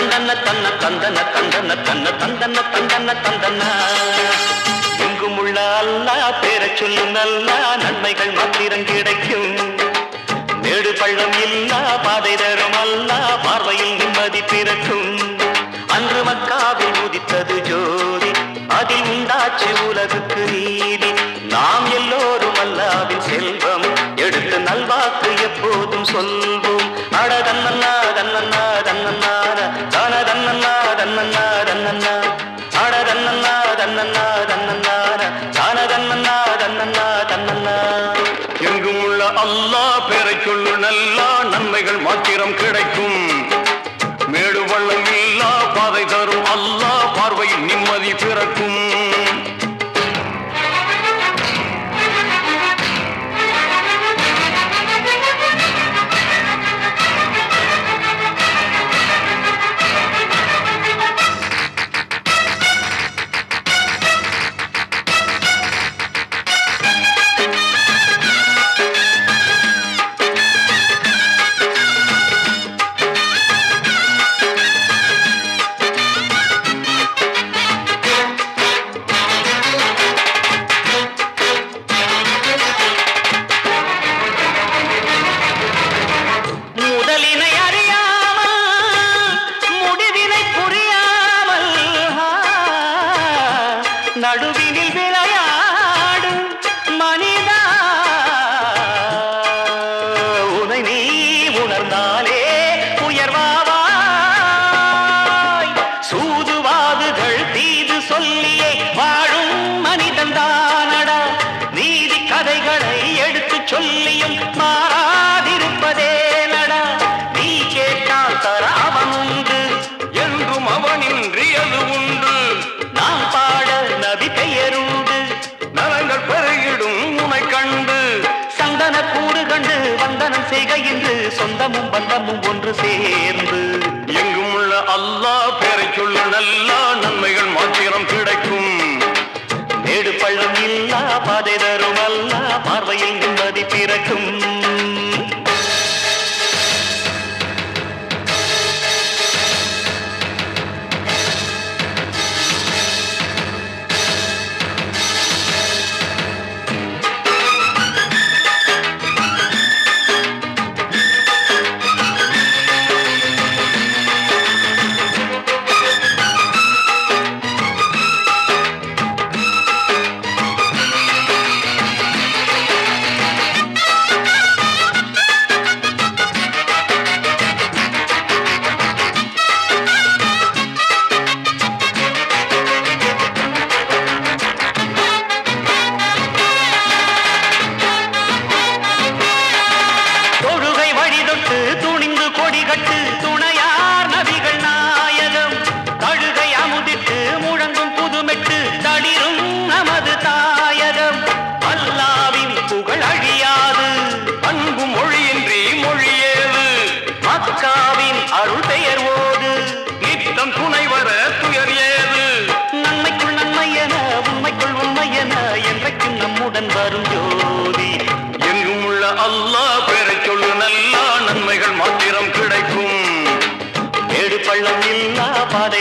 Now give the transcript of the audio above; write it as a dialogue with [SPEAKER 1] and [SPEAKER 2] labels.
[SPEAKER 1] தந்தன தன்ன தந்தன தந்தன தன்ன தந்தன தந்தன தந்தன எங்கும் உள்ள அல்லா பேர சொல்லு நல்லா நன்மைகள் மாத்திரம் கிடைக்கும். மேடு பள்ளம் இல்லா பாதை தரும் அல்லா பார்வையில் நிம்மதி பிறக்கும். அன்று மக்காவில் உதித்தது ஜோதி, அதில் உண்டாச்சு உலகுக்கு நீதி. நாம் எல்லோரும் அல்லாவின் செல்வம் எடுத்து நல்வாக்கு எப்போதும் சொல்வோம். அட தன்னன்னா தன்னன்னா தன்னன்னா தான தன்னன்னா தன்னன்னா தன்னன்னா அட தன்னன்னா தன்னன்னா தன்னன்னா தான தன்னன்னா தன்னன்னா தன்னன்னா.
[SPEAKER 2] எங்கும் உள்ள அல்லாஹ் பேரை சொல்லு நல்லா நன்மைகள் மாத்திரம் கிடைக்கும். மேடு வள்ளம் இல்லா பாதை தரும் அல்லாஹ் பார்வையில் நிம்மதி பிறக்கும்.
[SPEAKER 1] நடுவினில் விளையாடும் மனிதா, உனை நீ உணர்ந்தாலே உயர்வாவாய். சூதுவாதுகள் தீது சொல்லியே வாழும் மனிதன் தானடா. நீதி கதைகளை எடுத்து சொல்லியும் மாறாதிருப்பதே நடா. நீ கேட்டால் தர அவன் உண்டு,
[SPEAKER 2] என்றும் அவனின்றி அது உண்டு.
[SPEAKER 1] நாம் பாட நபி பெயருண்டு,
[SPEAKER 2] நலங்கள் பெருகிடும் உனை கண்டு.
[SPEAKER 1] சந்தன கூடு கண்டு வந்தனம் செய்கையின்று சொந்தமும் பந்தமும் ஒன்று சேர்ந்து.
[SPEAKER 2] எங்கும் உள்ள அல்லாஹ் பேரை சொல்லு நல்லா நன்மைகள் மாத்திரம் கிடைக்கும்.
[SPEAKER 1] மேடு பள்ளம் இல்லா பாதை தரும் அல்லா பார்வையில் நிம்மதி பிறக்கும். துணிந்து கொடி கட்டு துணையார் நபிகள் நாயகம். தழுகை அமுதிட்டு முழங்கும் புதுமெட்டு தளிரும் நமது தாயகம். அல்லாவின் புகழ் அழியாது,
[SPEAKER 2] அன்பும் மொழியின்றி மொழியேது.
[SPEAKER 1] மக்காவின் அருள் பெயர் ஓது,
[SPEAKER 2] நித்தம் துணை வர துயர் ஏது.
[SPEAKER 1] நன்மைக்குள் நன்மை என உண்மைக்குள் உண்மை என என்றைக்கும் நம்முடன் வரும் ஜோதி.
[SPEAKER 2] எங்கும் உள்ள அல்லாஹ் பேரை சொல்லு நல்லா நன்மைகள் மாத்திரம் கிடைக்கும்.
[SPEAKER 1] மேடு பள்ளம் இல்லா பாதை